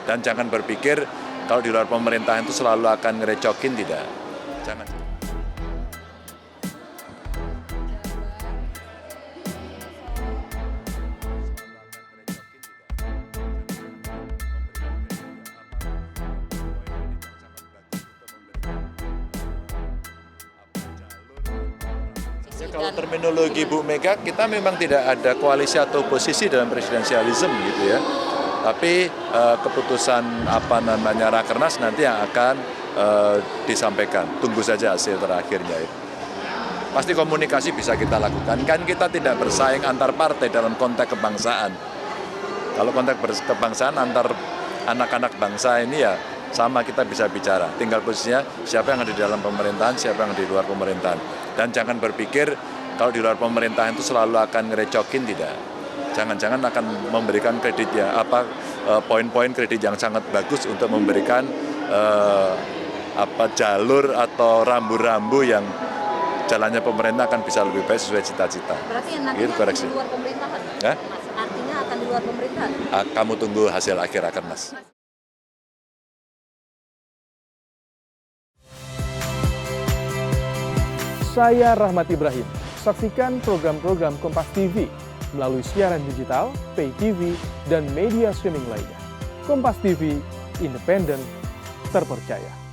Dan jangan berpikir kalau di luar pemerintahan itu selalu akan ngerecokin, tidak. Jangan. Kalau terminologi Bu Mega, kita memang tidak ada koalisi atau oposisi dalam presidensialisme gitu ya. Tapi keputusan Rakernas nanti yang akan disampaikan. Tunggu saja hasil terakhirnya itu. Pasti komunikasi bisa kita lakukan. Kan kita tidak bersaing antar partai dalam konteks kebangsaan. Kalau konteks kebangsaan antar anak-anak bangsa ini ya sama, kita bisa bicara. Tinggal posisinya siapa yang ada di dalam pemerintahan, siapa yang di luar pemerintahan. Dan jangan berpikir kalau di luar pemerintahan itu selalu akan ngerecokin, tidak. Jangan-jangan akan memberikan kredit ya, poin-poin kredit yang sangat bagus untuk memberikan jalur atau rambu-rambu yang jalannya pemerintah akan bisa lebih baik sesuai cita-cita. Berarti yang nantinya gitu, akan di luar pemerintahan? Ya? Artinya akan di luar pemerintahan? Kamu tunggu hasil akhir Rakernas. Saya Rahmat Ibrahim. Saksikan program-program Kompas TV melalui siaran digital, pay TV, dan media streaming lainnya. Kompas TV, independen, terpercaya.